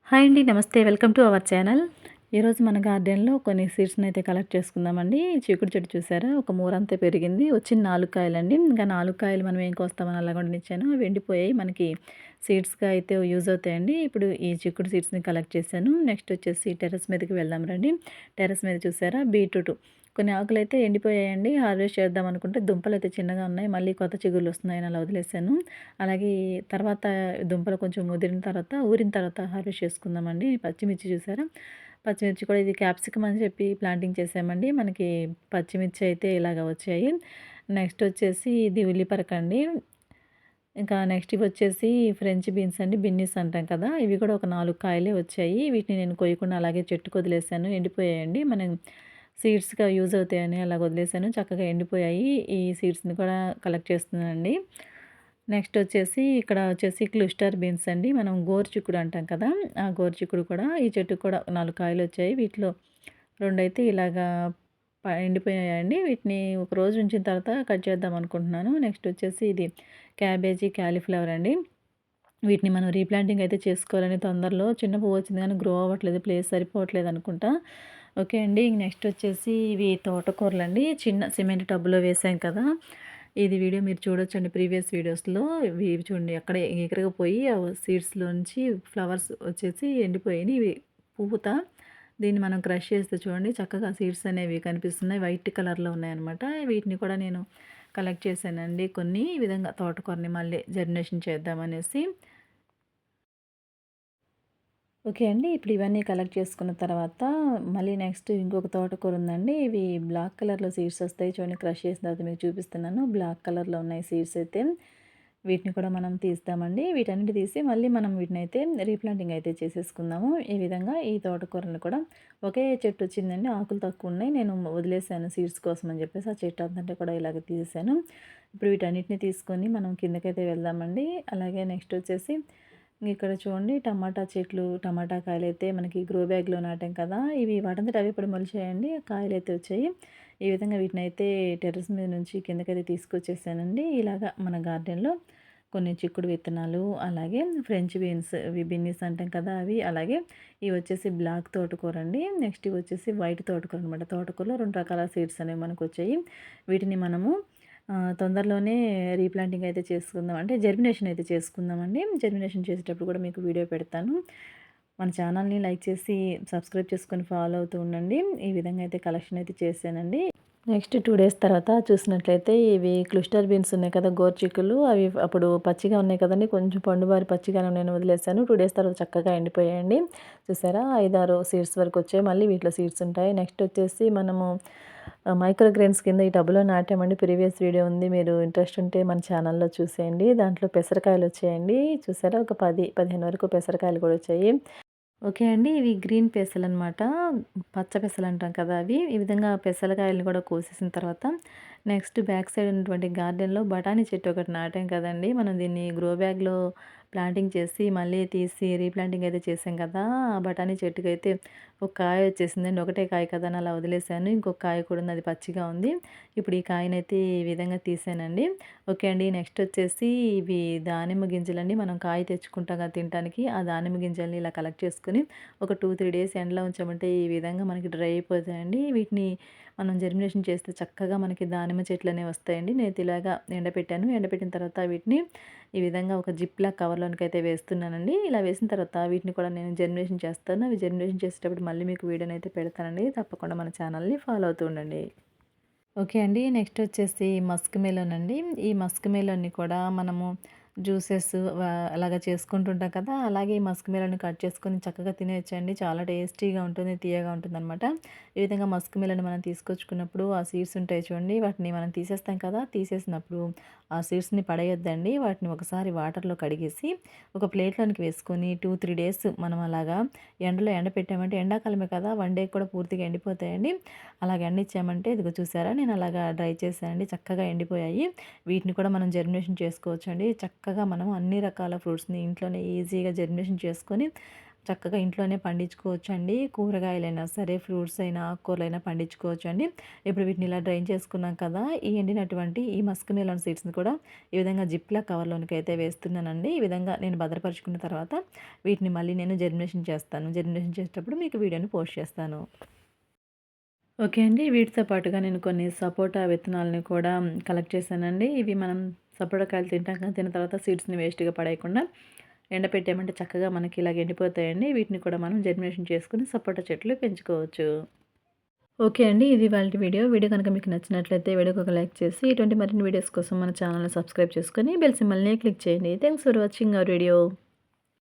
Hi అండి. నమస్తే. Welcome to our channel. ఈరోజు మన గార్డెన్‌లో కొన్ని సీడ్స్‌ని అయితే కలెక్ట్ చేసుకుందామండి. చిక్కుడు చెట్టు చూసారా? ఒక మూరంతా పెరిగింది. వచ్చిన 4 కాయలండి. ఇంకా 4 కాయలు మనం ఏం కోస్తామని అలాగ ఉండనిచ్చాను. అవి ఎండిపోయాయి. మనకి సీడ్స్‌గా అయితే యూజ్ అవుతాయండి. ఇప్పుడు ఈ చిక్కుడు సీడ్స్‌ని కలెక్ట్ చేశాను. నెక్స్ట్ వచ్చేసి టెర్రస్ మీదకి వెళ్దాం రండి. టెర్రస్ మీద చూసారా? బీట్రూట్ కొన్ని ఆకులైతే ఎండిపోయాయండి. హార్వెస్ట్ చేద్దాం అనుకుంటే దుంపలైతే చిన్నగా ఉన్నాయి. మళ్ళీ కొత్త చిగుర్లు వస్తున్నాయని అలా వదిలేసాను. అలాగే తర్వాత దుంపలు కొంచెం ముదిరిన తర్వాత, ఊరిన తర్వాత హార్వెస్ట్ చేసుకుందామండి. పచ్చిమిర్చి చూసారా? పచ్చిమిర్చి కూడా ఇది క్యాప్సికమ్ అని చెప్పి ప్లాంటింగ్ చేసామండి. మనకి పచ్చిమిర్చి అయితే ఇలాగ వచ్చాయి. నెక్స్ట్ వచ్చేసి ఇది ఉల్లిపరకండి. ఇంకా నెక్స్ట్ ఇవొచ్చేసి ఫ్రెంచ్ బీన్స్ అండి. బిన్నీస్ అంటాం కదా! ఇవి కూడా ఒక 4 కాయలే వచ్చాయి. వీటిని నేను కొయ్యకుండా అలాగే చెట్టుకి వదిలేసాను. ఎండిపోయాయండి. మనం సీడ్స్‌గా యూజ్ అవుతాయని అలాగ వదిలేసాను. చక్కగా ఎండిపోయాయి. ఈ సీడ్స్‌ని కూడా కలెక్ట్ చేస్తున్నానండి. నెక్స్ట్ వచ్చేసి ఇక్కడ వచ్చేసి క్లస్టర్ బీన్స్ అండి. మనం గోరుచిక్కుడు అంటాం కదా! ఆ గోరుచిక్కుడు కూడా ఈ చెట్టుకి కూడా 4 కాయలొచ్చాయి. వీటిలో రెండైతే ఇలాగా ఎండిపోయాయండి. వీటిని ఒక రోజు ఉంచిన తర్వాత కట్ చేద్దాం అనుకుంటున్నాను. నెక్స్ట్ వచ్చేసి ఇది క్యాబేజీ, కాలీఫ్లవర్ అండి. వీటిని మనం రీప్లాంటింగ్ అయితే చేసుకోవాలని తొందరలో చిన్న పువ్వు వచ్చింది కానీ గ్రో అవ్వట్లేదు. ప్లేస్ సరిపోవట్లేదు అనుకుంటా. ఓకే అండి. నెక్స్ట్ వచ్చేసి ఇవి తోటకూరలండి. చిన్న సిమెంట్ టబ్‌లో వేసాం కదా! ఇది వీడియో మీరు చూడొచ్చండి ప్రీవియస్ వీడియోస్‌లో. ఇవి చూడండి అక్కడే ఎగిరిపోయి ఆ సీడ్స్‌లోంచి ఫ్లవర్స్ వచ్చేసి ఎండిపోయినాయి. ఇవి పూత. దీన్ని మనం క్రష్ చేస్తే చూడండి చక్కగా సీడ్స్ అనేవి కనిపిస్తున్నాయి. వైట్ కలర్‌లో ఉన్నాయన్నమాట. వీటిని కూడా నేను కలెక్ట్ చేశానండి కొన్ని. ఈ విధంగా తోటకూరని మళ్ళీ జర్మినేషన్ చేద్దామనేసి. ఓకే అండి. ఇప్పుడు ఇవన్నీ కలెక్ట్ చేసుకున్న తర్వాత మళ్ళీ నెక్స్ట్ ఇంకొక తోటకూర ఉందండి. ఇవి బ్లాక్ కలర్‌లో సీడ్స్ వస్తాయి. చూడండి క్రష్ చేసిన తర్వాత మీకు చూపిస్తున్నాను. బ్లాక్ కలర్‌లో ఉన్నాయి సీడ్స్ అయితే. వీటిని కూడా మనం తీస్తామండి. వీటన్నిటి తీసి మళ్ళీ మనం వీటినైతే రీప్లాంటింగ్ అయితే చేసేసుకుందాము. ఈ విధంగా ఈ తోటకూరని కూడా ఒకే చెట్టు వచ్చిందండి. ఆకులు తక్కువ ఉన్నాయి. నేను వదిలేసాను సీడ్స్ కోసం అని చెప్పేసి ఆ చెట్టు అంతటా కూడా ఇలాగ తీసేసాను. ఇప్పుడు వీటన్నిటిని తీసుకొని మనం కిందకైతే వెళ్దామండి. అలాగే నెక్స్ట్ వచ్చేసి ఇక్కడ చూడండి టమాటా చెట్లు, టమాటా కాయలైతే మనకి గ్రో బ్యాగ్‌లో నాటాం కదా! ఇవి వాటంతట అవే ఇప్పుడు మొలిచాయండి. కాయలైతే వచ్చాయి. ఈ విధంగా వీటినైతే టెర్రస్ మీద నుంచి కిందకైతే తీసుకొచ్చేసానండి. ఇలాగా మన గార్డెన్‌లో కొన్ని చిక్కుడు విత్తనాలు, అలాగే ఫ్రెంచ్ బీన్స్ ఇవి బిన్నీస్ అంటాం కదా! అవి, అలాగే ఇవి వచ్చేసి బ్లాక్ తోటకూరండి. నెక్స్ట్ ఇవి వచ్చేసి వైట్ తోటకూర అనమాట. తోటకూరలో 2 రకాల సీడ్స్ అనేవి మనకొచ్చాయి. వీటిని మనము తొందరలోనే రీప్లాంటింగ్ అయితే చేసుకుందాం. అంటే జర్మినేషన్ అయితే చేసుకుందామండి. జర్మినేషన్ చేసేటప్పుడు కూడా మీకు వీడియో పెడతాను. మన ఛానల్‌ని లైక్ చేసి, సబ్స్క్రైబ్ చేసుకొని ఫాలో అవుతూ ఉండండి. ఈ విధంగా అయితే కలెక్షన్ అయితే చేశానండి. నెక్స్ట్ 2 డేస్ తర్వాత చూసినట్లయితే ఇవి క్లస్టర్ బీన్స్ ఉన్నాయి కదా! గోరుచిక్కులు అవి అప్పుడు పచ్చిగా ఉన్నాయి కదండీ! కొంచెం పండుబారి పచ్చిగానే నేను వదిలేసాను. 2 డేస్ తర్వాత చక్కగా ఎండిపోయాయండి. చూసారా? 5, 6 సీడ్స్ వరకు వచ్చాయి. మళ్ళీ వీటిలో సీడ్స్ ఉంటాయి. నెక్స్ట్ వచ్చేసి మనము మైక్రో గ్రెయిన్స్ కింద ఈ టబ్‌లో నాటామండి. ప్రీవియస్ వీడియో ఉంది. మీరు ఇంట్రెస్ట్ ఉంటే మన ఛానల్‌లో చూసేయండి. దాంట్లో పెసరకాయలు వచ్చాయండి. చూసారా? ఒక 10, 15 వరకు పెసరకాయలు కూడా వచ్చాయి. ఓకే అండి. ఇవి గ్రీన్ పెసలనమాట. పచ్చ పెసలంటాం కదా! అవి. ఈ విధంగా పెసలకాయలను కూడా కోసేసిన తర్వాత నెక్స్ట్ బ్యాక్ సైడ్ ఉన్నటువంటి గార్డెన్‌లో బఠానీ చెట్టు ఒకటి నాటాం కదండీ! మనం దీన్ని గ్రో బ్యాగ్‌లో ప్లాంటింగ్ చేసి మళ్ళీ తీసి రీప్లాంటింగ్ అయితే చేసాం కదా! ఆ బఠానీ చెట్టుకైతే ఒక కాయ వచ్చేసిందండి. ఒకటే కాయ కదా అని అలా వదిలేసాను. ఇంకొక కాయ కూడా ఉంది. అది పచ్చిగా ఉంది. ఇప్పుడు ఈ కాయనైతే ఈ విధంగా తీసానండి. ఓకే అండి. నెక్స్ట్ వచ్చేసి ఇవి దానిమ్మ గింజలండి. మనం కాయ తెచ్చుకుంటాం కదా తినటానికి. ఆ దానిమ్మ గింజల్ని ఇలా కలెక్ట్ చేసుకొని ఒక 2, 3 డేస్ ఎండలో ఉంచామంటే ఈ విధంగా మనకి డ్రై అయిపోతాయండి. వీటిని మనం జర్మినేషన్ చేస్తే చక్కగా మనకి దానిమ్మ చెట్లనేవి వస్తాయండి. నేనైతే ఇలాగా ఎండపెట్టాను. ఎండపెట్టిన తర్వాత వీటిని ఈ విధంగా ఒక జిప్‌లా కవర్‌లోనికైతే వేస్తున్నానండి. ఇలా వేసిన తర్వాత వీటిని కూడా నేను జర్మినేషన్ చేస్తాను. అవి జర్మినేషన్ చేసేటప్పుడు మళ్ళీ మీకు వీడియోనైతే పెడతానండి. తప్పకుండా మన ఛానల్‌ని ఫాలో అవుతూ ఉండండి. ఓకే అండి. నెక్స్ట్ వచ్చేసి మస్క్ మెలన్ అండి. ఈ మస్క్ మెలన్‌ని కూడా మనము జ్యూసెస్ అలాగా చేసుకుంటుంటాం కదా! అలాగే ఈ మస్క్ మెలన్‌ని కట్ చేసుకొని చక్కగా తినేయొచ్చండి. చాలా టేస్టీగా ఉంటుంది. తియ్యగా ఉంటుందనమాట. ఈ విధంగా మస్క్ మెలన్ మనం తీసుకొచ్చుకున్నప్పుడు ఆ సీడ్స్ ఉంటాయి చూడండి. వాటిని మనం తీసేస్తాం కదా! తీసేసినప్పుడు ఆ సీడ్స్‌ని పడేయొద్దండి. వాటిని ఒకసారి వాటర్‌లో కడిగేసి ఒక ప్లేట్‌లోనికి వేసుకొని 2, 3 డేస్ మనం అలాగా ఎండలో ఎండపెట్టామంటే ఎండాకాలమే కదా! 1 డే కూడా పూర్తిగా ఎండిపోతాయండి. అలాగ ఎండిచ్చామంటే ఇదిగో చూసారా నేను అలాగా డ్రై చేశానండి. చక్కగా ఎండిపోయాయి. వీటిని కూడా మనం జర్మినేషన్ చేసుకోవచ్చండి. చక్కగా మనం అన్ని రకాల ఫ్రూట్స్‌ని ఇంట్లోనే ఈజీగా జర్మినేషన్ చేసుకొని చక్కగా ఇంట్లోనే పండించుకోవచ్చండి. కూరగాయలైనా సరే, ఫ్రూట్స్ అయినా, ఆకుకూరలైనా పండించుకోవచ్చండి. ఇప్పుడు వీటిని ఇలా డ్రైన్ చేసుకున్నాం కదా! ఈ ఎండినటువంటి ఈ మస్క్ మెలన్ సీడ్స్‌ని కూడా ఈ విధంగా జిప్‌లా కవర్‌లోనికైతే వేస్తున్నానండి. ఈ విధంగా నేను భద్రపరుచుకున్న తర్వాత వీటిని మళ్ళీ నేను జర్మినేషన్ చేస్తాను. జర్మినేషన్ చేసేటప్పుడు మీకు వీడియోని పోస్ట్ చేస్తాను. ఓకే అండి. వీటితో పాటుగా నేను కొన్ని సపోటా విత్తనాలని కూడా కలెక్ట్ చేశానండి. ఇవి మనం సపోటా కాయలు తింటాం కదా! తిన్న తర్వాత సీడ్స్‌ని వేస్ట్‌గా పడేయకుండా ఎండపెట్టామంటే చక్కగా మనకి ఇలాగ ఎండిపోతాయండి. వీటిని కూడా మనం జర్మినేషన్ చేసుకొని సపోటా చెట్లు పెంచుకోవచ్చు. ఓకే అండి. ఇది ఇవాల్టి వీడియో. వీడియో కనుక మీకు నచ్చినట్లయితే వీడియోకి ఒక లైక్ చేసి ఇటువంటి మరిన్ని వీడియోస్ కోసం మన ఛానెల్‌ని సబ్స్క్రైబ్ చేసుకొని బెల్ సింబల్‌ని క్లిక్ చేయండి. Thanks for watching our video.